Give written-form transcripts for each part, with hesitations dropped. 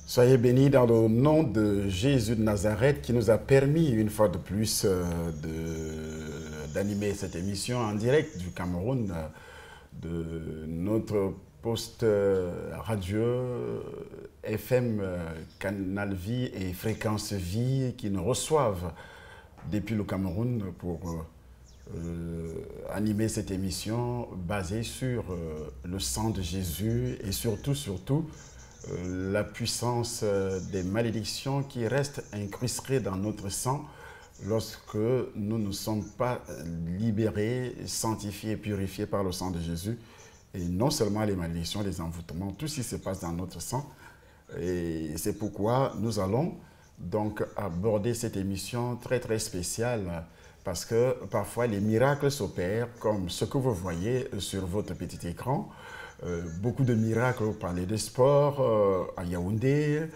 Soyez bénis dans le nom de Jésus de Nazareth qui nous a permis une fois de plus d'animer cette émission en direct du Cameroun, de notre poste radio FM, Canal Vie et Fréquence Vie qui nous reçoivent depuis le Cameroun pour animer cette émission basée sur le sang de Jésus et surtout, la puissance des malédictions qui restent incrustées dans notre sang lorsque nous ne sommes pas libérés, sanctifiés et purifiés par le sang de Jésus. Et non seulement les malédictions, les envoûtements, tout ce qui se passe dans notre sang. Et c'est pourquoi nous allons donc aborder cette émission très spéciale parce que parfois les miracles s'opèrent comme ce que vous voyez sur votre petit écran. Beaucoup de miracles, vous parlez de sport à Yaoundé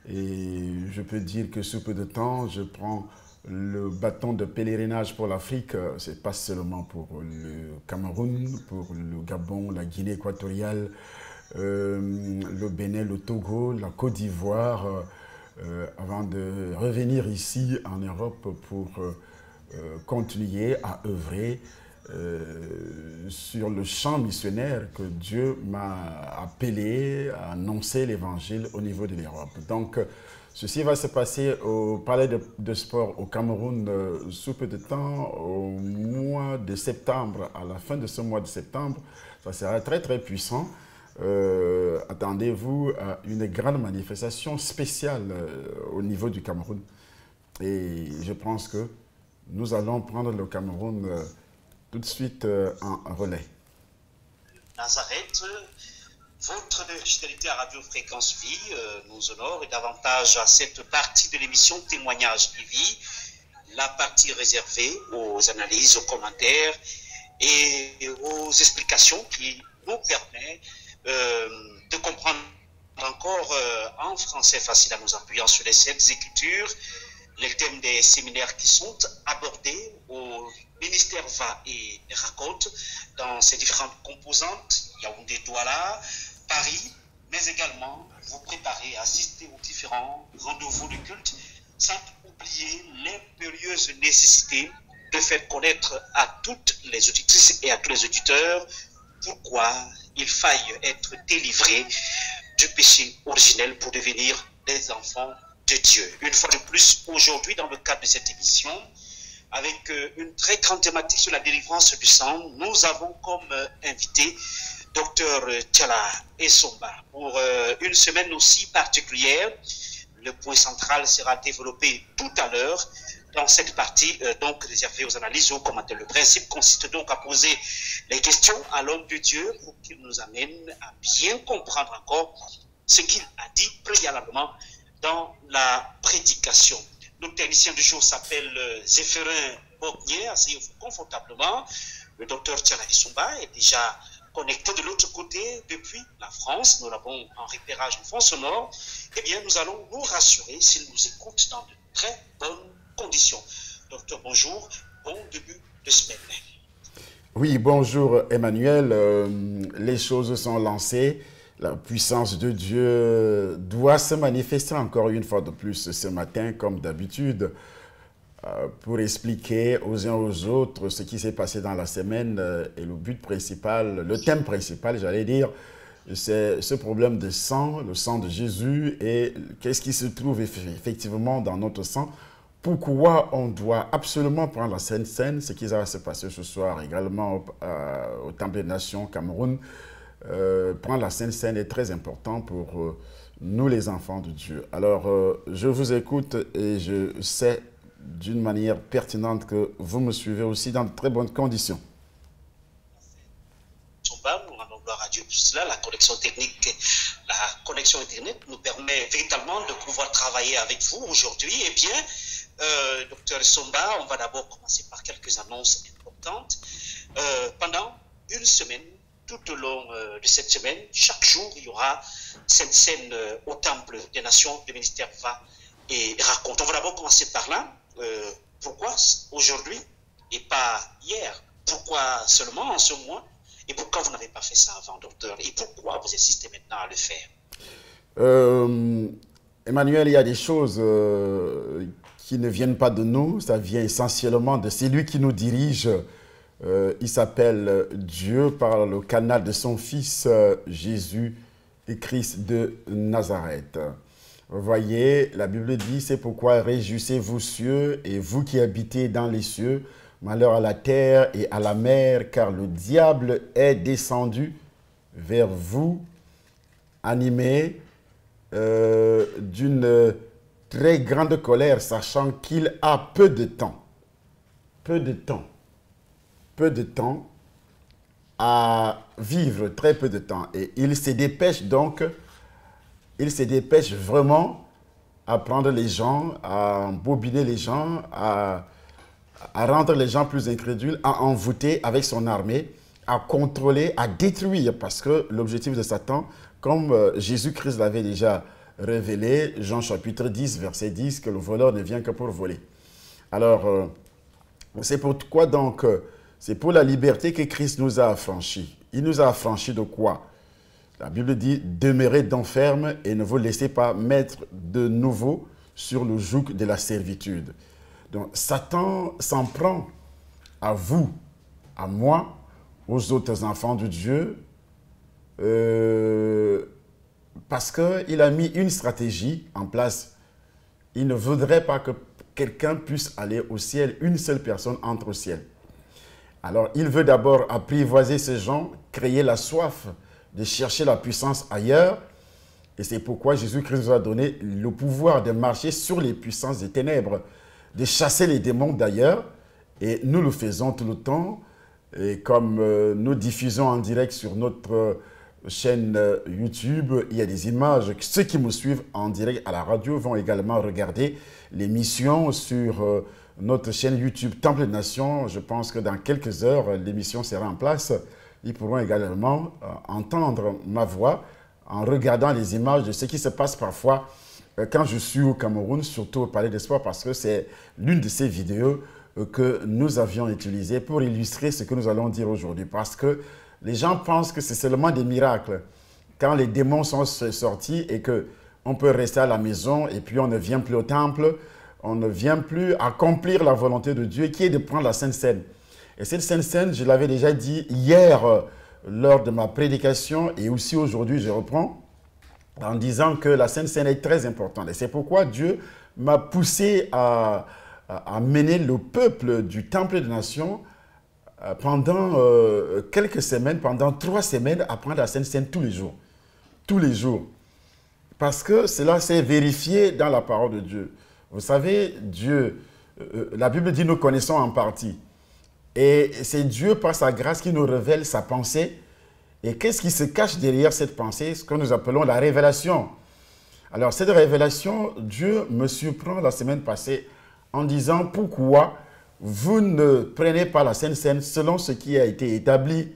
et je peux dire que sous peu de temps, je prends le bâton de pèlerinage pour l'Afrique. C'est pas seulement pour le Cameroun, pour le Gabon, la Guinée équatoriale, le Bénin, le Togo, la Côte d'Ivoire, avant de revenir ici en Europe pour continuer à œuvrer sur le champ missionnaire que Dieu m'a appelé à annoncer l'évangile au niveau de l'Europe. Donc, ceci va se passer au Palais de Sport au Cameroun sous peu de temps, au mois de septembre, à la fin de ce mois de septembre. Ça sera très puissant. Attendez-vous à une grande manifestation spéciale au niveau du Cameroun. Et je pense que nous allons prendre le Cameroun tout de suite en relais. Nazareth, votre fidélité à Radio Fréquence Vie nous honore et davantage à cette partie de l'émission Témoignage et Vie, la partie réservée aux analyses, aux commentaires et aux explications qui nous permet de comprendre encore en français facile à nous appuyant sur les Saintes Écritures les thèmes des séminaires qui sont abordés au ministère Va et raconte dans ses différentes composantes, Yaoundé, Douala, Paris, mais également vous préparez à assister aux différents rendez-vous de culte, sans oublier l'impérieuse nécessité de faire connaître à toutes les auditrices et à tous les auditeurs pourquoi il faille être délivré du péché originel pour devenir des enfants de Dieu. Une fois de plus, aujourd'hui, dans le cadre de cette émission, avec une très grande thématique sur la délivrance du sang, nous avons comme invité Dr Tchala Essomba pour une semaine aussi particulière. Le point central sera développé tout à l'heure dans cette partie donc réservée aux analyses et aux commentaires. Le principe consiste donc à poser les questions à l'homme de Dieu pour qu'il nous amène à bien comprendre encore ce qu'il a dit préalablement dans la prédication. Notre technicien du jour s'appelle Zéphérin Bognier, asseyez-vous confortablement. Le docteur Tchala Essomba est déjà connecté de l'autre côté depuis la France. Nous l'avons en repérage en fond sonore. Eh bien, nous allons nous rassurer s'il nous écoute dans de très bonnes conditions. Docteur, bonjour. Bon début de semaine. Oui, bonjour Emmanuel. Les choses sont lancées. La puissance de Dieu doit se manifester encore une fois de plus ce matin, comme d'habitude, pour expliquer aux uns aux autres ce qui s'est passé dans la semaine. Et le but principal, le thème principal, j'allais dire, c'est ce problème de sang, le sang de Jésus, et qu'est-ce qui se trouve effectivement dans notre sang. Pourquoi on doit absolument prendre la Sainte Seine, ce qui va se passer ce soir également au Temple des Nations, Cameroun. Prendre la Sainte Seine est très important pour nous les enfants de Dieu. Alors, je vous écoute et je sais d'une manière pertinente que vous me suivez aussi dans de très bonnes conditions. Nous rendons gloire à Dieu pour cela. La connexion technique, la connexion Internet nous permet véritablement de pouvoir travailler avec vous aujourd'hui. Eh bien, docteur Somba, on va d'abord commencer par quelques annonces importantes. Pendant une semaine, tout au long de cette semaine, chaque jour, il y aura cette scène au Temple des Nations, le ministère Va et raconte. On va d'abord commencer par là. Pourquoi aujourd'hui et pas hier? Pourquoi seulement en ce mois? Et pourquoi vous n'avez pas fait ça avant, docteur? Et pourquoi vous insistez maintenant à le faire? Emmanuel, il y a des choses qui ne viennent pas de nous, ça vient essentiellement de celui qui nous dirige. Il s'appelle Dieu par le canal de son Fils Jésus et Christ de Nazareth. Vous voyez, la Bible dit, c'est pourquoi réjouissez-vous cieux et vous qui habitez dans les cieux, malheur à la terre et à la mer, car le diable est descendu vers vous, animé d'une très grande colère, sachant qu'il a peu de temps à vivre, très peu de temps. Et il se dépêche donc, il se dépêche vraiment à prendre les gens, à embobiner les gens, à rendre les gens plus incrédules, à envoûter avec son armée, à contrôler, à détruire, parce que l'objectif de Satan, comme Jésus-Christ l'avait déjà révélé, Jean chapitre 10, verset 10, que le voleur ne vient que pour voler. Alors, c'est pourquoi donc, c'est pour la liberté que Christ nous a affranchis. Il nous a affranchis de quoi? La Bible dit, demeurez donc ferme et ne vous laissez pas mettre de nouveau sur le joug de la servitude. Donc, Satan s'en prend à vous, à moi, aux autres enfants de Dieu, parce qu'il a mis une stratégie en place. Il ne voudrait pas que quelqu'un puisse aller au ciel, une seule personne entre au ciel. Alors, il veut d'abord apprivoiser ces gens, créer la soif de chercher la puissance ailleurs. Et c'est pourquoi Jésus-Christ nous a donné le pouvoir de marcher sur les puissances des ténèbres, de chasser les démons d'ailleurs. Et nous le faisons tout le temps. Et comme nous diffusons en direct sur notre chaîne YouTube, il y a des images. Ceux qui me suivent en direct à la radio vont également regarder l'émission sur notre chaîne YouTube Temple des Nations. Je pense que dans quelques heures, l'émission sera en place. Ils pourront également entendre ma voix en regardant les images de ce qui se passe parfois quand je suis au Cameroun, surtout au Palais des Sports, parce que c'est l'une de ces vidéos que nous avions utilisées pour illustrer ce que nous allons dire aujourd'hui. Parce que les gens pensent que c'est seulement des miracles. Quand les démons sont sortis et qu'on peut rester à la maison et puis on ne vient plus au temple, on ne vient plus accomplir la volonté de Dieu qui est de prendre la Sainte Seine. Et cette Sainte Seine, je l'avais déjà dit hier lors de ma prédication et aussi aujourd'hui, je reprends, en disant que la Sainte Seine est très importante. Et c'est pourquoi Dieu m'a poussé à mener le peuple du Temple des Nations pendant quelques semaines, pendant 3 semaines, à prendre la Sainte Seine tous les jours. Tous les jours. Parce que cela s'est vérifié dans la parole de Dieu. Vous savez, Dieu, la Bible dit nous connaissons en partie. Et c'est Dieu, par sa grâce, qui nous révèle sa pensée. Et qu'est-ce qui se cache derrière cette pensée? Ce que nous appelons la révélation. Alors, cette révélation, Dieu me surprend la semaine passée en disant pourquoi vous ne prenez pas la Sainte Seine selon ce qui a été établi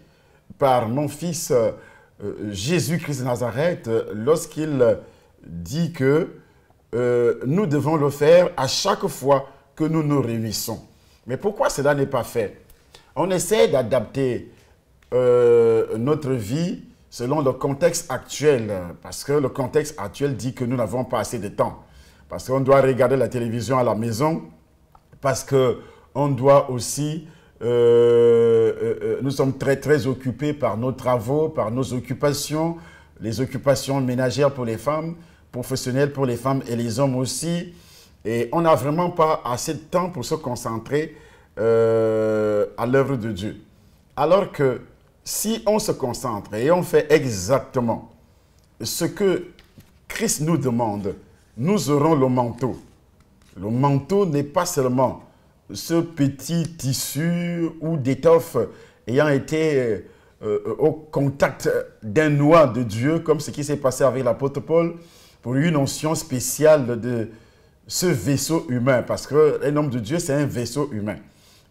par mon fils Jésus-Christ de Nazareth lorsqu'il dit que nous devons le faire à chaque fois que nous nous réunissons. Mais pourquoi cela n'est pas fait? On essaie d'adapter notre vie selon le contexte actuel, parce que le contexte actuel dit que nous n'avons pas assez de temps, parce qu'on doit regarder la télévision à la maison, parce qu'on doit aussi, nous sommes très occupés par nos travaux, par nos occupations, les occupations ménagères pour les femmes, professionnelles pour les femmes et les hommes aussi, et on n'a vraiment pas assez de temps pour se concentrer à l'œuvre de Dieu. Alors que si on se concentre et on fait exactement ce que Christ nous demande, nous aurons le manteau. Le manteau n'est pas seulement ce petit tissu ou d'étoffe ayant été au contact d'un noix de Dieu, comme ce qui s'est passé avec l'apôtre Paul, pour une onction spéciale de ce vaisseau humain, parce qu'un homme de Dieu, c'est un vaisseau humain.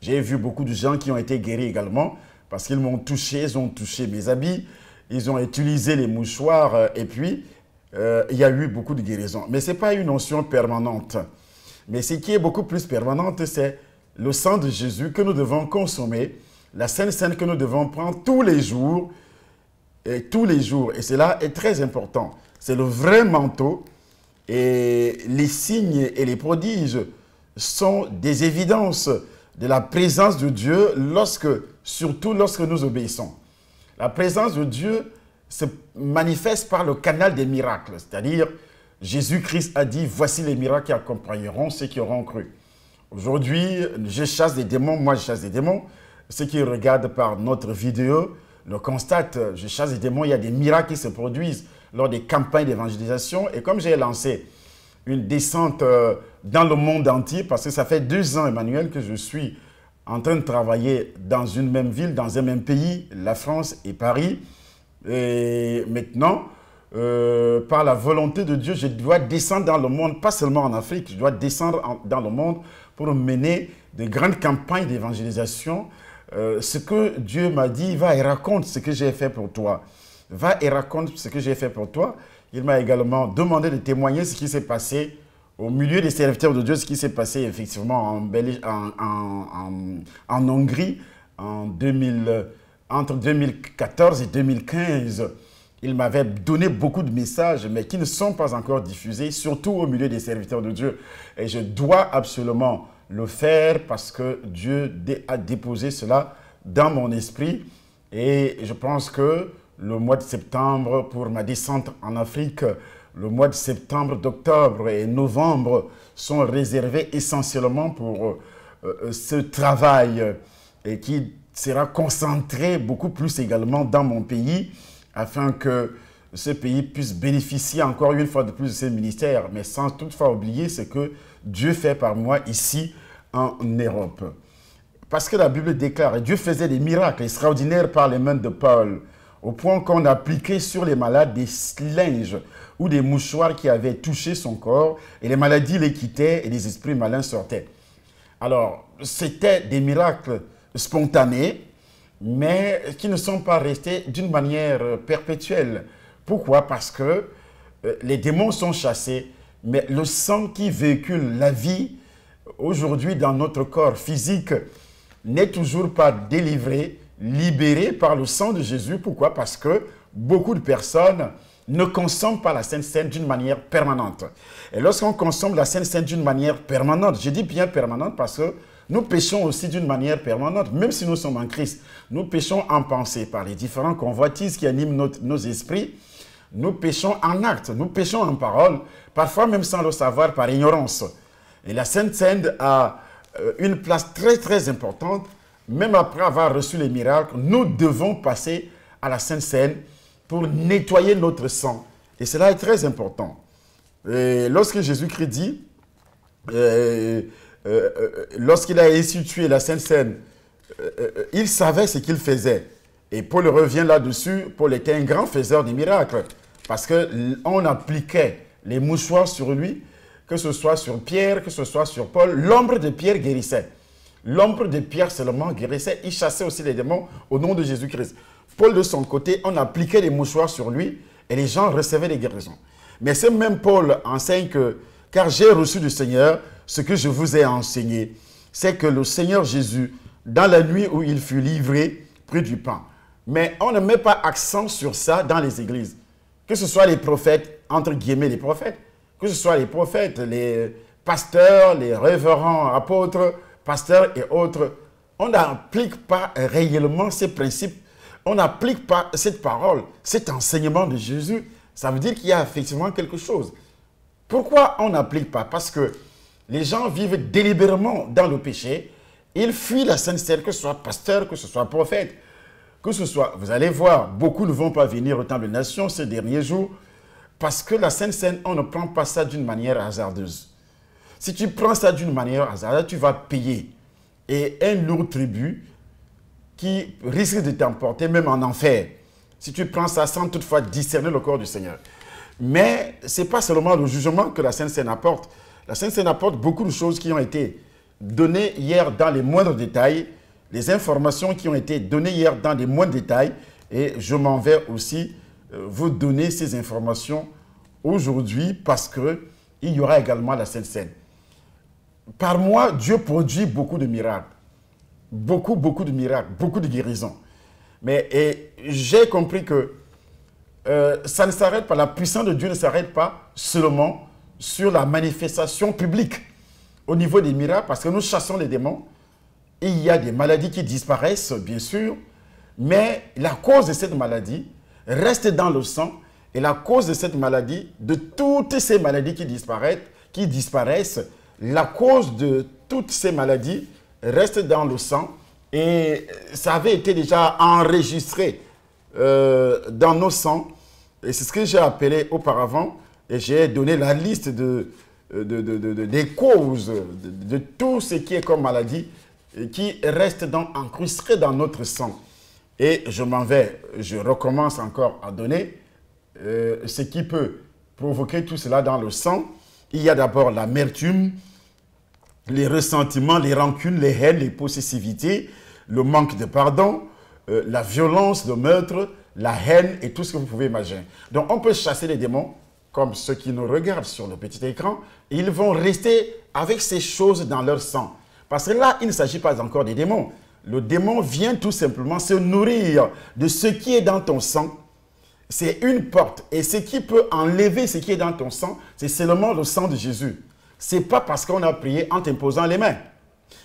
J'ai vu beaucoup de gens qui ont été guéris également, parce qu'ils m'ont touché, ils ont touché mes habits, ils ont utilisé les mouchoirs, et puis il y a eu beaucoup de guérisons. Mais ce n'est pas une notion permanente. Mais ce qui est beaucoup plus permanente, c'est le sang de Jésus que nous devons consommer, la Sainte Seine que nous devons prendre tous les jours, et cela est très important. C'est le vrai manteau Et les signes et les prodiges sont des évidences de la présence de Dieu, surtout lorsque nous obéissons. La présence de Dieu se manifeste par le canal des miracles, c'est-à-dire Jésus-Christ a dit « Voici les miracles qui accompagneront ceux qui auront cru ». Aujourd'hui, je chasse des démons, moi je chasse des démons. Ceux qui regardent par notre vidéo le constatent, je chasse des démons, il y a des miracles qui se produisent lors des campagnes d'évangélisation. Et comme j'ai lancé une descente dans le monde entier, parce que ça fait 2 ans, Emmanuel, que je suis en train de travailler dans une même ville, dans un même pays, la France et Paris. Et maintenant, par la volonté de Dieu, je dois descendre dans le monde, pas seulement en Afrique, je dois descendre dans le monde pour mener de grandes campagnes d'évangélisation. Ce que Dieu m'a dit, va et raconte ce que j'ai fait pour toi. Va et raconte ce que j'ai fait pour toi. Il m'a également demandé de témoigner ce qui s'est passé au milieu des serviteurs de Dieu, ce qui s'est passé effectivement en Hongrie entre 2014 et 2015. Il m'avait donné beaucoup de messages, mais qui ne sont pas encore diffusés, surtout au milieu des serviteurs de Dieu. Et je dois absolument le faire parce que Dieu a déposé cela dans mon esprit. Et je pense que le mois de septembre, pour ma descente en Afrique, le mois de septembre, d'octobre et novembre sont réservés essentiellement pour ce travail et qui sera concentré beaucoup plus également dans mon pays, afin que ce pays puisse bénéficier encore une fois de plus de ces ministères, mais sans toutefois oublier ce que Dieu fait par moi ici en Europe. Parce que la Bible déclare, Dieu faisait des miracles extraordinaires par les mains de Paul, au point qu'on appliquait sur les malades des linges ou des mouchoirs qui avaient touché son corps, et les maladies les quittaient et les esprits malins sortaient. Alors, c'était des miracles spontanés, mais qui ne sont pas restés d'une manière perpétuelle. Pourquoi? Parce que les démons sont chassés, mais le sang qui véhicule la vie aujourd'hui dans notre corps physique n'est toujours pas délivré, libéré par le sang de Jésus. Pourquoi? Parce que beaucoup de personnes ne consomment pas la Sainte Seine d'une manière permanente. Et lorsqu'on consomme la Sainte Seine d'une manière permanente, je dis bien permanente parce que nous péchons aussi d'une manière permanente, même si nous sommes en Christ. Nous péchons en pensée par les différents convoitises qui animent nos esprits. Nous péchons en acte, nous péchons en parole, parfois même sans le savoir par ignorance. Et la Sainte Seine a une place très très importante. Même après avoir reçu les miracles, nous devons passer à la Sainte Seine pour nettoyer notre sang. Et cela est très important. Et lorsque Jésus-Christ dit, lorsqu'il a institué la Sainte Seine, il savait ce qu'il faisait. Et Paul revient là-dessus. Paul était un grand faiseur de miracles. Parce qu'on appliquait les mouchoirs sur lui, que ce soit sur Pierre, que ce soit sur Paul. L'ombre de Pierre guérissait. L'ombre de Pierre seulement guérissait. Il chassait aussi les démons au nom de Jésus-Christ. Paul, de son côté, on appliquait les mouchoirs sur lui et les gens recevaient des guérisons. Mais ce même Paul enseigne que, car j'ai reçu du Seigneur ce que je vous ai enseigné, c'est que le Seigneur Jésus, dans la nuit où il fut livré, prit du pain. Mais on ne met pas accent sur ça dans les églises. Que ce soit les prophètes, entre guillemets les prophètes, que ce soit les prophètes, les pasteurs, les révérends, apôtres, pasteurs et autres, on n'applique pas réellement ces principes, on n'applique pas cette parole, cet enseignement de Jésus. Ça veut dire qu'il y a effectivement quelque chose. Pourquoi on n'applique pas? Parce que les gens vivent délibérément dans le péché, ils fuient la Sainte Seine, que ce soit pasteur, que ce soit prophète, que ce soit, vous allez voir, beaucoup ne vont pas venir au Temple des Nations ces derniers jours, parce que la Sainte Seine, on ne prend pas ça d'une manière hasardeuse. Si tu prends ça d'une manière hasardeuse, tu vas payer. Et un lourd tribut qui risque de t'emporter même en enfer. Si tu prends ça sans toutefois discerner le corps du Seigneur. Mais ce n'est pas seulement le jugement que la Sainte Seine apporte. La Sainte Seine apporte beaucoup de choses qui ont été données hier dans les moindres détails, les informations qui ont été données hier dans les moindres détails, et je m'en vais aussi vous donner ces informations aujourd'hui parce qu'il y aura également la Sainte Seine. Par moi, Dieu produit beaucoup de miracles. Beaucoup de miracles, beaucoup de guérisons. Mais j'ai compris que ça ne s'arrête pas, la puissance de Dieu ne s'arrête pas seulement sur la manifestation publique au niveau des miracles, parce que nous chassons les démons. Il y a des maladies qui disparaissent, bien sûr, mais la cause de cette maladie reste dans le sang. Et la cause de cette maladie, de toutes ces maladies qui disparaissent, la cause de toutes ces maladies reste dans le sang. Et ça avait été déjà enregistré dans nos sangs. Et c'est ce que j'ai appelé auparavant. Et j'ai donné la liste des causes de tout ce qui est comme maladie qui reste incrusté dans notre sang. Et je recommence encore à donner ce qui peut provoquer tout cela dans le sang. Il y a d'abord l'amertume, les ressentiments, les rancunes, les haines, les possessivités, le manque de pardon, la violence, le meurtre, la haine et tout ce que vous pouvez imaginer. Donc on peut chasser les démons, comme ceux qui nous regardent sur le petit écran, ils vont rester avec ces choses dans leur sang. Parce que là, il ne s'agit pas encore des démons. Le démon vient tout simplement se nourrir de ce qui est dans ton sang. C'est une porte. Et ce qui peut enlever ce qui est dans ton sang, c'est seulement le sang de Jésus. Ce n'est pas parce qu'on a prié en t'imposant les mains.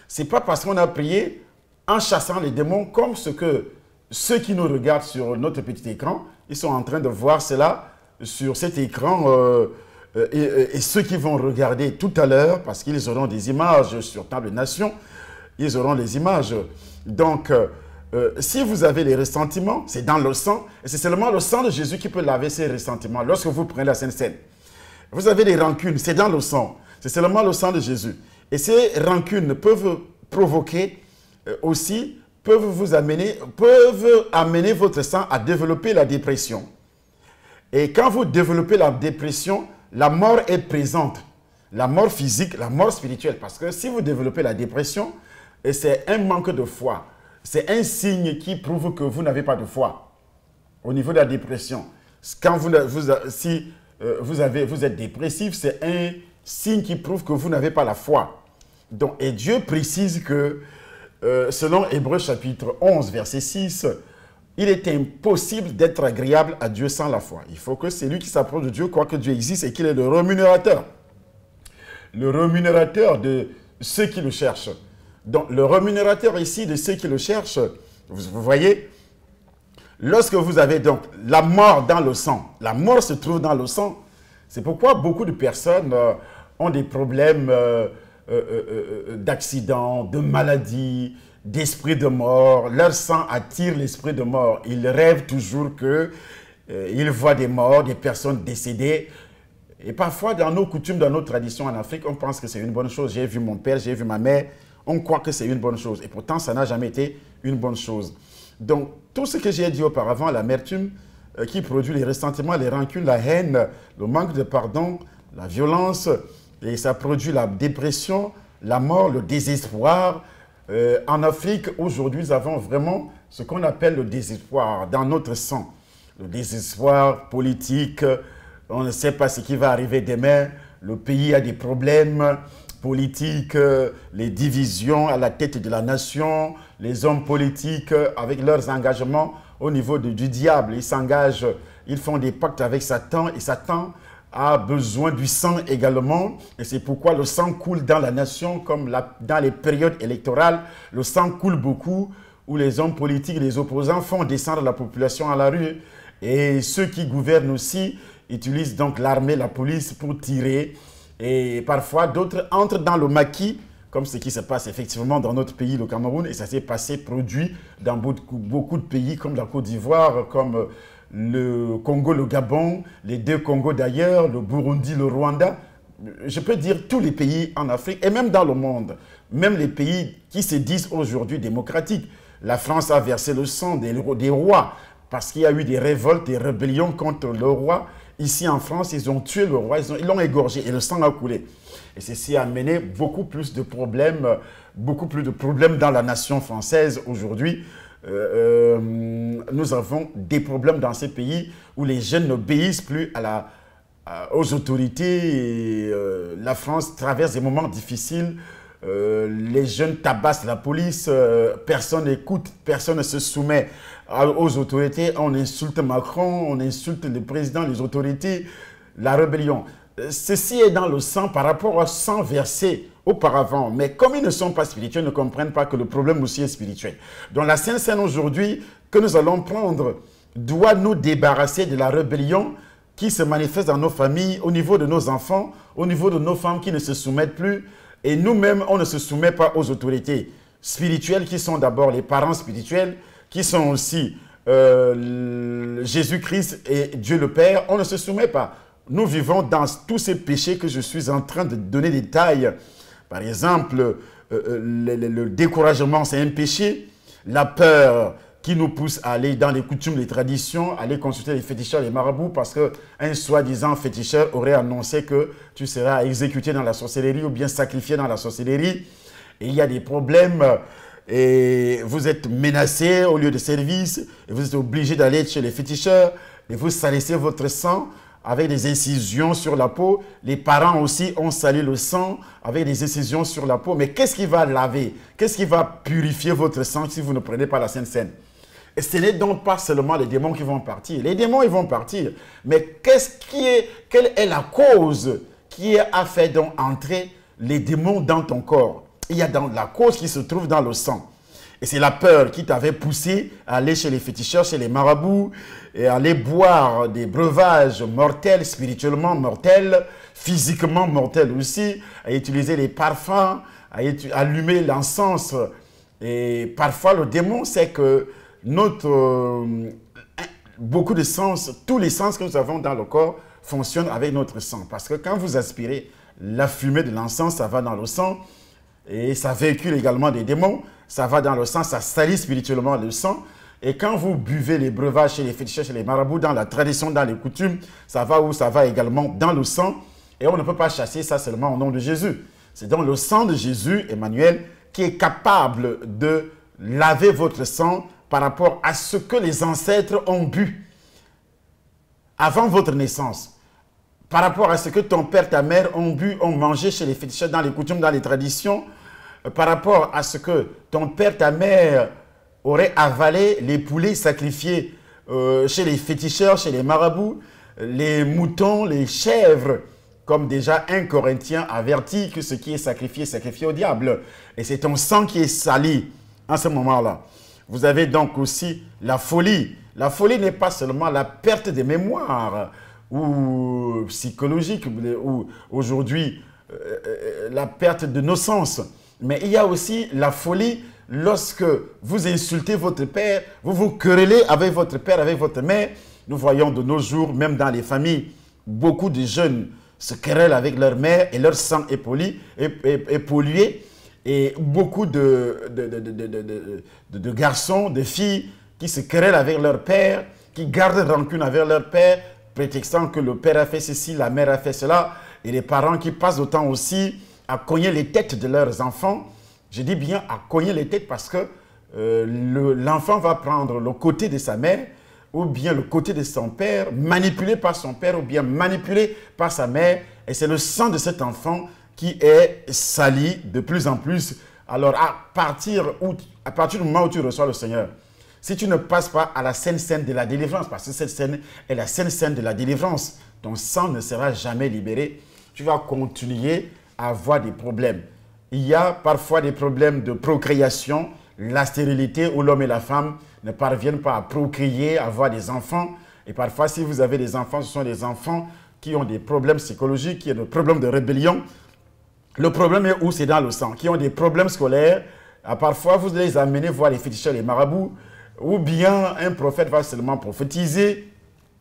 Ce n'est pas parce qu'on a prié en chassant les démons comme ce que ceux qui nous regardent sur notre petit écran, ils sont en train de voir cela sur cet écran et ceux qui vont regarder tout à l'heure, parce qu'ils auront des images sur Table Nation, ils auront les images. Donc, si vous avez les ressentiments, c'est dans le sang, et c'est seulement le sang de Jésus qui peut laver ces ressentiments lorsque vous prenez la Sainte Seine. Vous avez des rancunes, c'est dans le sang, c'est seulement le sang de Jésus. Et ces rancunes peuvent provoquer aussi, peuvent amener votre sang à développer la dépression. Et quand vous développez la dépression, la mort est présente. La mort physique, la mort spirituelle. Parce que si vous développez la dépression, c'est un manque de foi. C'est un signe qui prouve que vous n'avez pas de foi. Au niveau de la dépression. Quand vous êtes dépressif, c'est un signe qui prouve que vous n'avez pas la foi. Donc, et Dieu précise que, selon Hébreux chapitre 11, verset 6, il est impossible d'être agréable à Dieu sans la foi. Il faut que celui qui s'approche de Dieu croit que Dieu existe et qu'il est le rémunérateur. Le rémunérateur de ceux qui le cherchent. Donc, le rémunérateur ici de ceux qui le cherchent, vous voyez, lorsque vous avez donc la mort dans le sang, la mort se trouve dans le sang. C'est pourquoi beaucoup de personnes ont des problèmes d'accidents, de maladies, d'esprit de mort. Leur sang attire l'esprit de mort. Ils rêvent toujours qu'ils voient des morts, des personnes décédées. Et parfois, dans nos coutumes, dans nos traditions en Afrique, on pense que c'est une bonne chose. J'ai vu mon père, j'ai vu ma mère. On croit que c'est une bonne chose. Et pourtant, ça n'a jamais été une bonne chose. Donc, tout ce que j'ai dit auparavant, l'amertume qui produit les ressentiments, les rancunes, la haine, le manque de pardon, la violence, et ça produit la dépression, la mort, le désespoir. En Afrique, aujourd'hui, nous avons vraiment ce qu'on appelle le désespoir dans notre sang. Le désespoir politique, on ne sait pas ce qui va arriver demain. Le pays a des problèmes politiques, les divisions à la tête de la nation, les hommes politiques avec leurs engagements au niveau du diable. Ils s'engagent, ils font des pactes avec Satan et Satan a besoin du sang également. Et c'est pourquoi le sang coule dans la nation comme dans les périodes électorales. Le sang coule beaucoup où les hommes politiques, les opposants font descendre la population à la rue. Et ceux qui gouvernent aussi utilisent donc l'armée, la police pour tirer. Et parfois, d'autres entrent dans le maquis, comme ce qui se passe effectivement dans notre pays, le Cameroun. Et ça s'est produit dans beaucoup de pays, comme la Côte d'Ivoire, comme le Congo, le Gabon, les deux Congos d'ailleurs, le Burundi, le Rwanda. Je peux dire tous les pays en Afrique et même dans le monde. Même les pays qui se disent aujourd'hui démocratiques. La France a versé le sang des rois parce qu'il y a eu des révoltes, des rébellions contre le roi. Ici en France, ils ont tué le roi, ils l'ont égorgé et le sang a coulé. Et ceci a amené beaucoup plus de problèmes dans la nation française aujourd'hui. Nous avons des problèmes dans ces pays où les jeunes n'obéissent plus aux autorités. Et, la France traverse des moments difficiles. Les jeunes tabassent la police. Personne n'écoute, personne ne se soumet aux autorités. On insulte Macron, on insulte le président, les autorités. La rébellion. ceci est dans le sang par rapport au sang versé auparavant. Mais comme ils ne sont pas spirituels, ils ne comprennent pas que le problème aussi est spirituel. Donc la Sainte Seine aujourd'hui que nous allons prendre doit nous débarrasser de la rébellion qui se manifeste dans nos familles, au niveau de nos enfants, au niveau de nos femmes qui ne se soumettent plus. Et nous-mêmes, on ne se soumet pas aux autorités spirituelles qui sont d'abord les parents spirituels, qui sont aussi Jésus-Christ et Dieu le Père. On ne se soumet pas. Nous vivons dans tous ces péchés que je suis en train de donner des détails. Par exemple, le découragement, c'est un péché. La peur qui nous pousse à aller dans les coutumes, les traditions, aller consulter les féticheurs, les marabouts, parce qu'un soi-disant féticheur aurait annoncé que tu seras exécuté dans la sorcellerie ou bien sacrifié dans la sorcellerie. Et il y a des problèmes et vous êtes menacé au lieu de service et vous êtes obligé d'aller chez les féticheurs et vous salissez votre sang avec des incisions sur la peau. Les parents aussi ont sali le sang avec des incisions sur la peau. Mais qu'est-ce qui va laver? Qu'est-ce qui va purifier votre sang si vous ne prenez pas la Sainte Seine? Et ce n'est donc pas seulement les démons qui vont partir. Les démons, ils vont partir. Mais quelle est la cause qui a fait donc entrer les démons dans ton corps? Il y a dans la cause qui se trouve dans le sang. Et c'est la peur qui t'avait poussé à aller chez les féticheurs, chez les marabouts, et à aller boire des breuvages mortels, spirituellement mortels, physiquement mortels aussi, à utiliser les parfums, à allumer l'encens. Et parfois, le démon, c'est que beaucoup de sens, tous les sens que nous avons dans le corps fonctionnent avec notre sang. Parce que quand vous aspirez la fumée de l'encens, ça va dans le sang et ça véhicule également des démons. Ça va dans le sang, ça salit spirituellement le sang. Et quand vous buvez les breuvages chez les féticheurs, chez les marabouts, dans la tradition, dans les coutumes, ça va où? Ça va également dans le sang. Et on ne peut pas chasser ça seulement au nom de Jésus. C'est donc le sang de Jésus, Emmanuel, qui est capable de laver votre sang par rapport à ce que les ancêtres ont bu avant votre naissance, par rapport à ce que ton père, ta mère ont bu, ont mangé chez les féticheurs, dans les coutumes, dans les traditions, par rapport à ce que ton père, ta mère auraient avalé les poulets sacrifiés chez les féticheurs, chez les marabouts, les moutons, les chèvres, comme déjà 1 Corinthien avertit que ce qui est sacrifié au diable. Et c'est ton sang qui est sali en ce moment-là. Vous avez donc aussi la folie. La folie n'est pas seulement la perte de mémoire ou psychologique, ou aujourd'hui la perte de nos sens. Mais il y a aussi la folie lorsque vous insultez votre père, vous vous querellez avec votre père, avec votre mère. Nous voyons de nos jours, même dans les familles, beaucoup de jeunes se querellent avec leur mère et leur sang est pollué. Et beaucoup de garçons, de filles qui se querellent avec leur père, qui gardent rancune avec leur père, prétextant que le père a fait ceci, la mère a fait cela. Et les parents qui passent le temps aussi à cogner les têtes de leurs enfants. Je dis bien à cogner les têtes parce que l'enfant va prendre le côté de sa mère ou bien le côté de son père, manipulé par son père ou bien manipulé par sa mère. Et c'est le sang de cet enfant qui est sali de plus en plus. Alors, à partir du moment où tu reçois le Seigneur, si tu ne passes pas à la Sainte Seine de la délivrance, parce que cette scène est la Sainte Seine de la délivrance, ton sang ne sera jamais libéré. Tu vas continuer à avoir des problèmes. Il y a parfois des problèmes de procréation, la stérilité où l'homme et la femme ne parviennent pas à procréer, à avoir des enfants. Et parfois, si vous avez des enfants, ce sont des enfants qui ont des problèmes psychologiques, qui ont des problèmes de rébellion. Le problème est où? C'est dans le sang. Qui ont des problèmes scolaires. Parfois, vous les amenez voir les féticheurs, les marabouts. Ou bien un prophète va seulement prophétiser.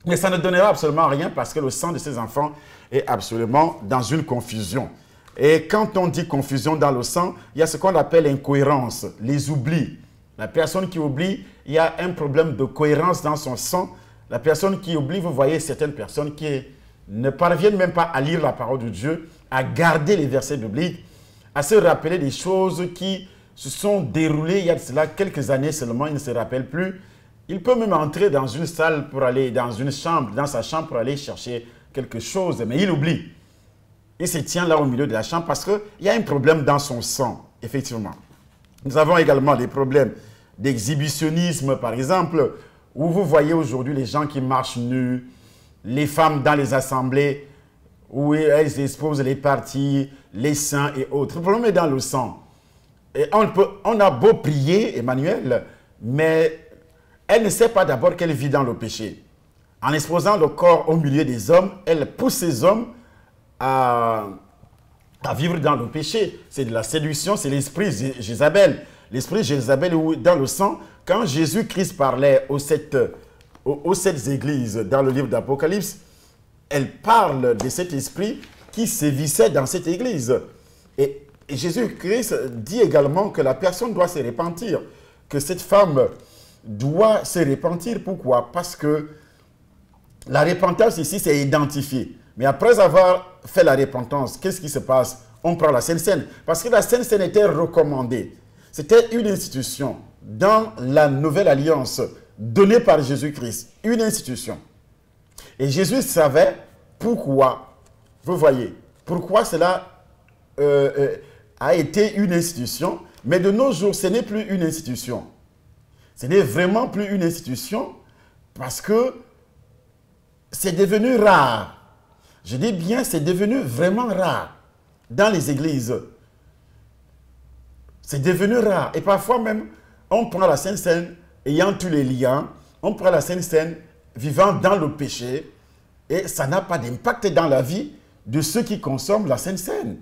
Mais ça ne donnera absolument rien parce que le sang de ces enfants est absolument dans une confusion. Et quand on dit confusion dans le sang, il y a ce qu'on appelle incohérence, les oublis. La personne qui oublie, il y a un problème de cohérence dans son sang. La personne qui oublie, vous voyez certaines personnes qui ne parviennent même pas à lire la parole de Dieu, à garder les versets bibliques, à se rappeler des choses qui se sont déroulées il y a de cela quelques années seulement, il ne se rappelle plus. Il peut même entrer dans une salle pour aller, dans sa chambre pour aller chercher quelque chose, mais il oublie. Il se tient là au milieu de la chambre parce qu'il y a un problème dans son sang, effectivement. Nous avons également des problèmes d'exhibitionnisme, par exemple, où vous voyez aujourd'hui les gens qui marchent nus, les femmes dans les assemblées, où elles exposent les parties, les seins et autres. Le problème est dans le sang. Et on a beau prier, Emmanuel, mais elle ne sait pas d'abord qu'elle vit dans le péché. En exposant le corps au milieu des hommes, elle pousse ces hommes à vivre dans le péché. C'est de la séduction, c'est l'esprit Jézabel. L'esprit Jézabel dans le sang. Quand Jésus-Christ parlait aux sept églises dans le livre d'Apocalypse, elle parle de cet esprit qui sévissait dans cette église. Et Jésus-Christ dit également que la personne doit se repentir, que cette femme doit se repentir. Pourquoi? Parce que la repentance ici, c'est identifié. Mais après avoir fait la repentance, qu'est-ce qui se passe? On prend la Sainte Seine. Parce que la Sainte Seine était recommandée. C'était une institution dans la nouvelle alliance donnée par Jésus-Christ. Une institution. Et Jésus savait pourquoi. Vous voyez, pourquoi cela a été une institution. Mais de nos jours, ce n'est plus une institution. Ce n'est vraiment plus une institution parce que c'est devenu rare. Je dis bien, c'est devenu vraiment rare dans les églises. C'est devenu rare. Et parfois même, on prend la Sainte Seine ayant tous les liens. On prend la Sainte Seine vivant dans le péché. Et ça n'a pas d'impact dans la vie de ceux qui consomment la Sainte Seine.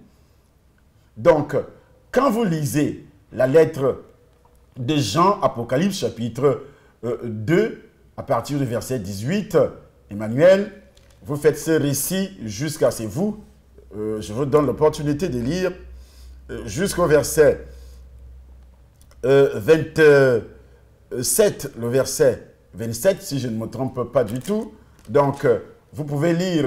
Donc, quand vous lisez la lettre de Jean, Apocalypse, chapitre 2, à partir du verset 18, Emmanuel, vous faites ce récit jusqu'à c'est vous. Je vous donne l'opportunité de lire jusqu'au verset 27, le verset 27, si je ne me trompe pas du tout. Donc, vous pouvez lire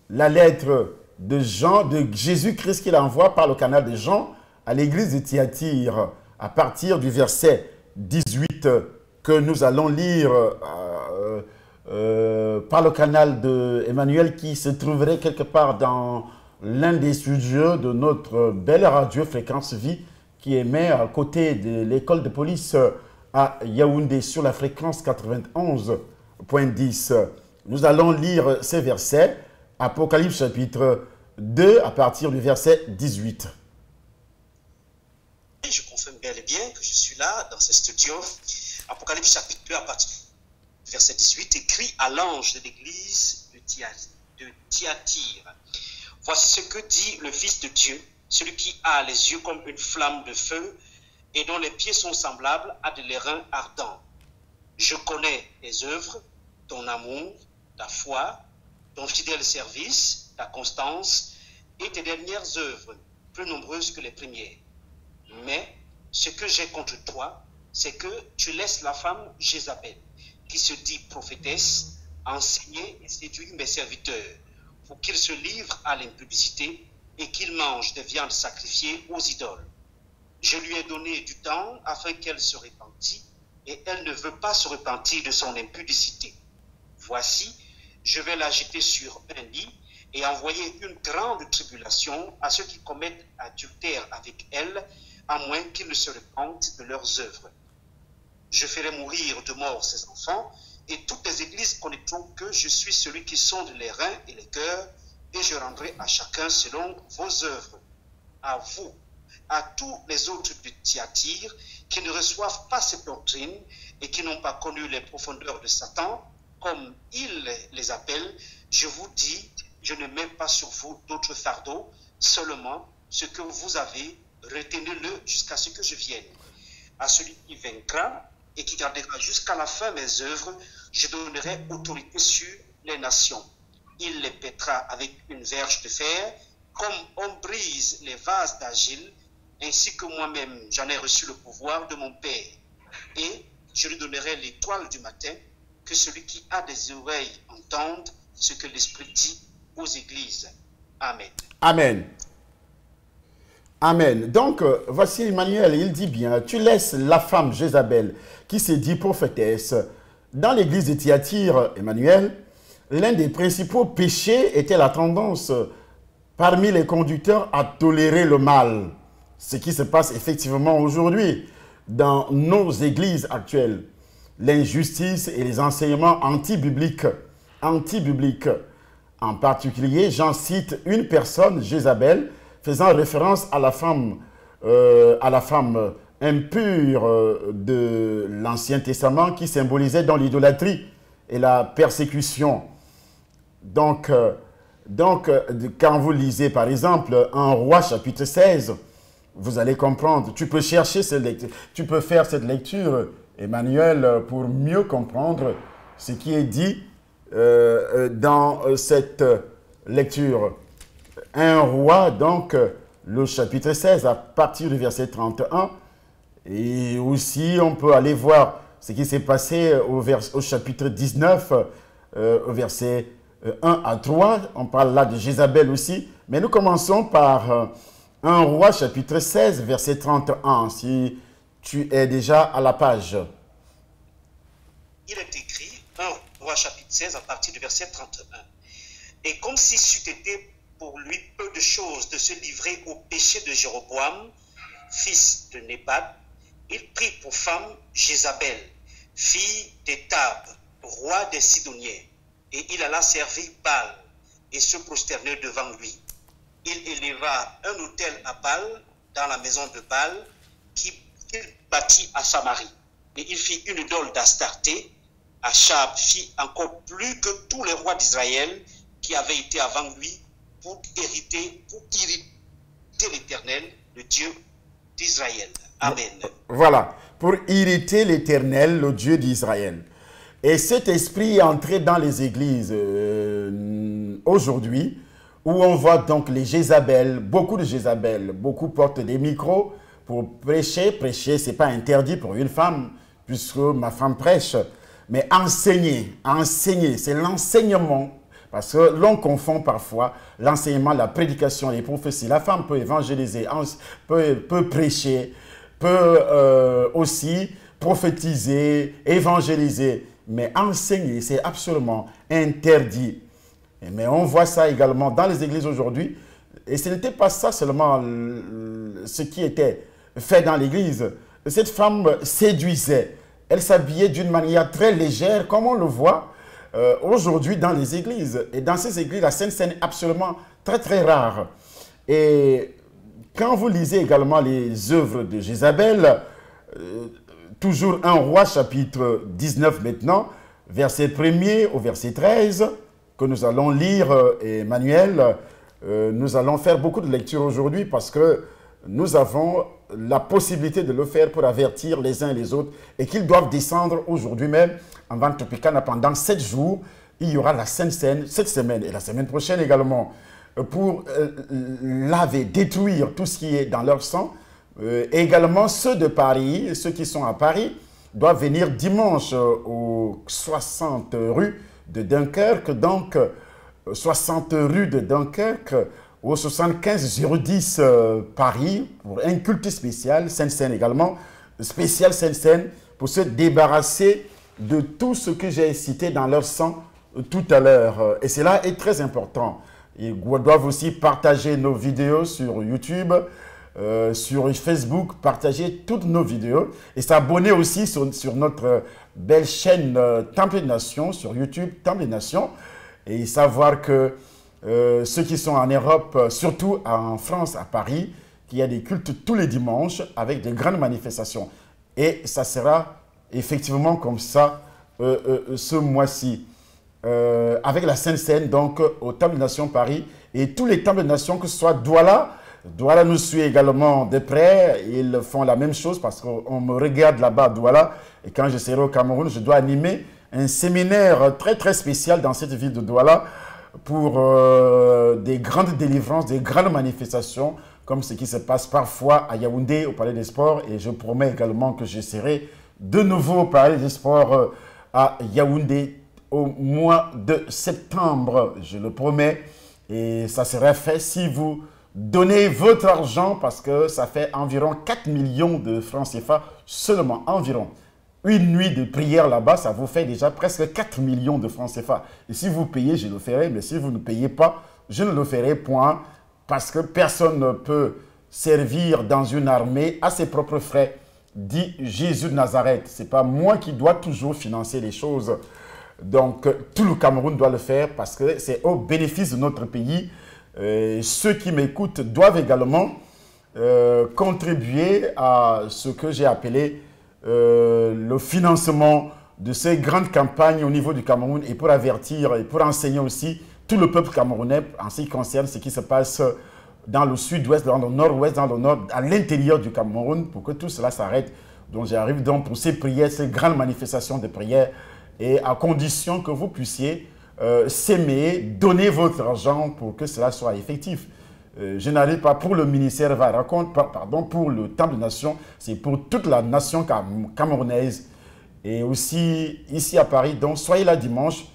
la lettre de Jean, de Jésus-Christ qu'il envoie par le canal de Jean à l'église de Thyatire, à partir du verset 18 que nous allons lire par le canal de Emmanuel qui se trouverait quelque part dans l'un des studios de notre belle radio Fréquence Vie qui émet à côté de l'école de police à Yaoundé sur la fréquence 91.10. Nous allons lire ces versets, Apocalypse chapitre 2 à partir du verset 18. Je confirme bien et bien que je suis là dans ce studio. Apocalypse chapitre 2 à partir du verset 18, écrit à l'ange de l'église de Thyatire. Voici ce que dit le Fils de Dieu, celui qui a les yeux comme une flamme de feu et dont les pieds sont semblables à de l'airain ardent. Je connais tes œuvres, ton amour, ta foi, ton fidèle service, ta constance et tes dernières œuvres, plus nombreuses que les premières. Mais ce que j'ai contre toi, c'est que tu laisses la femme Jézabel, qui se dit prophétesse, enseigner et séduire mes serviteurs, pour qu'ils se livrent à l'impudicité et qu'ils mangent des viandes sacrifiées aux idoles. Je lui ai donné du temps afin qu'elle se repentît, et elle ne veut pas se repentir de son impudicité. Voici, je vais la jeter sur un lit et envoyer une grande tribulation à ceux qui commettent adultère avec elle, à moins qu'ils ne se repentent de leurs œuvres. Je ferai mourir de mort ses enfants, et toutes les églises connaîtront que je suis celui qui sonde les reins et les cœurs, et je rendrai à chacun selon vos œuvres. À vous, à tous les autres de Thyatire, qui ne reçoivent pas cette doctrine et qui n'ont pas connu les profondeurs de Satan, comme il les appelle, je vous dis, je ne mets pas sur vous d'autres fardeaux, seulement ce que vous avez, retenez-le jusqu'à ce que je vienne. À celui qui vaincra et qui gardera jusqu'à la fin mes œuvres, je donnerai autorité sur les nations. Il les pètera avec une verge de fer, comme on brise les vases d'argile, ainsi que moi-même j'en ai reçu le pouvoir de mon Père. Et je lui donnerai l'étoile du matin, que celui qui a des oreilles entende ce que l'Esprit dit aux églises. Amen. Amen. Amen. Donc, voici Emmanuel, il dit bien, tu laisses la femme Jézabel, qui se dit prophétesse. Dans l'église de Thyatire, Emmanuel, l'un des principaux péchés était la tendance parmi les conducteurs à tolérer le mal. Ce qui se passe effectivement aujourd'hui dans nos églises actuelles. L'injustice et les enseignements anti-bibliques En particulier, Jean cite une personne, Jézabel, faisant référence à la femme impure de l'Ancien Testament qui symbolisait dans l'idolâtrie et la persécution. Donc, quand vous lisez par exemple un Roi chapitre 16, vous allez comprendre. Tu peux chercher cette lecture, tu peux faire cette lecture, Emmanuel, pour mieux comprendre ce qui est dit dans cette lecture. Un Roi, donc, le chapitre 16, à partir du verset 31. Et aussi, on peut aller voir ce qui s'est passé au chapitre 19, au verset 1 à 3. On parle là de Jézabel aussi. Mais nous commençons par 1 Roi, chapitre 16, verset 31. Si tu es déjà à la page. Il est écrit, 1 Roi, chapitre 16, à partir du verset 31. Et comme si c'eût été pour lui peu de choses de se livrer au péché de Jéroboam, fils de Nébat, il prit pour femme Jézabel, fille d'Étab, roi des Sidoniens, et il alla servir Baal et se prosterner devant lui. Il éleva un autel à Baal dans la maison de Baal qu'il bâtit à Samarie. Et il fit une idole d'Astarté. Achab fit encore plus que tous les rois d'Israël qui avaient été avant lui pour irriter l'Éternel, le Dieu d'Israël. Amen. Voilà, pour irriter l'Éternel, le Dieu d'Israël. Et cet esprit est entré dans les églises aujourd'hui, où on voit donc les Jézabel, beaucoup de Jézabel, beaucoup portent des micros pour prêcher. Prêcher, ce n'est pas interdit pour une femme, puisque ma femme prêche. Mais enseigner, c'est l'enseignement. Parce que l'on confond parfois l'enseignement, la prédication, les prophéties. La femme peut évangéliser, peut prêcher, peut aussi prophétiser, évangéliser. Mais enseigner, c'est absolument interdit. Mais on voit ça également dans les églises aujourd'hui. Et ce n'était pas ça seulement ce qui était fait dans l'église. Cette femme séduisait. Elle s'habillait d'une manière très légère, comme on le voit aujourd'hui dans les églises. Et dans ces églises, la Sainte Seine est absolument très très rare. Et quand vous lisez également les œuvres de Jézabel, toujours 1 Roi chapitre 19 maintenant, verset 1er au verset 13, que nous allons lire, Emmanuel, nous allons faire beaucoup de lectures aujourd'hui parce que nous avons la possibilité de le faire pour avertir les uns et les autres et qu'ils doivent descendre aujourd'hui même en Vantopicana pendant 7 jours. Il y aura la Sainte Seine cette semaine et la semaine prochaine également pour laver, détruire tout ce qui est dans leur sang. Également ceux de Paris, ceux qui sont à Paris, doivent venir dimanche aux 60 rues de Dunkerque, donc 60 rues de Dunkerque, au 75 010 Paris, pour un culte spécial, Sainte-Seine également, spécial Sainte-Seine, pour se débarrasser de tout ce que j'ai cité dans leur sang tout à l'heure. Et cela est très important. Ils doivent aussi partager nos vidéos sur YouTube, sur Facebook, partager toutes nos vidéos et s'abonner aussi sur notre belle chaîne Temple des Nations, sur YouTube Temple des Nations, et savoir que ceux qui sont en Europe, surtout en France, à Paris, qu'il y a des cultes tous les dimanches avec de grandes manifestations. Et ça sera effectivement comme ça ce mois-ci. Avec la Sainte Seine, donc au Temple des Nations Paris, et tous les Temples des Nations, que ce soit Douala. Douala nous suit également de près. Ils font la même chose parce qu'on me regarde là-bas à Douala. Et quand je serai au Cameroun, je dois animer un séminaire très très spécial dans cette ville de Douala pour des grandes délivrances, des grandes manifestations, comme ce qui se passe parfois à Yaoundé, au Palais des Sports. Et je promets également que je serai de nouveau au Palais des Sports à Yaoundé au mois de septembre. Je le promets. Et ça sera fait si vous donnez votre argent, parce que ça fait environ 4 millions de francs CFA, seulement environ. Une nuit de prière là-bas, ça vous fait déjà presque 4 millions de francs CFA. Et si vous payez, je le ferai, mais si vous ne payez pas, je ne le ferai point, parce que personne ne peut servir dans une armée à ses propres frais, dit Jésus de Nazareth. Ce n'est pas moi qui dois toujours financer les choses. Donc, tout le Cameroun doit le faire parce que c'est au bénéfice de notre pays. Ceux qui m'écoutent doivent également contribuer à ce que j'ai appelé le financement de ces grandes campagnes au niveau du Cameroun et pour avertir et pour enseigner aussi tout le peuple camerounais en ce qui concerne ce qui se passe dans le sud-ouest, dans le nord-ouest, dans le nord, à l'intérieur du Cameroun pour que tout cela s'arrête. Donc j'arrive donc pour ces prières, ces grandes manifestations de prières et à condition que vous puissiez s'aimer, donner votre argent pour que cela soit effectif. Je n'arrive pas pour le ministère pardon, pour le Temple de Nation, c'est pour toute la nation camerounaise et aussi ici à Paris. Donc soyez là dimanche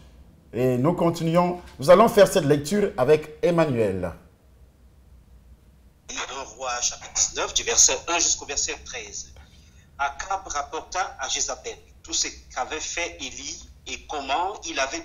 et nous continuons. Nous allons faire cette lecture avec Emmanuel. 1 Roi chapitre 19 du verset 1 jusqu'au verset 13. Akab rapporta à Jézabel tout ce qu'avait fait Élie et comment il avait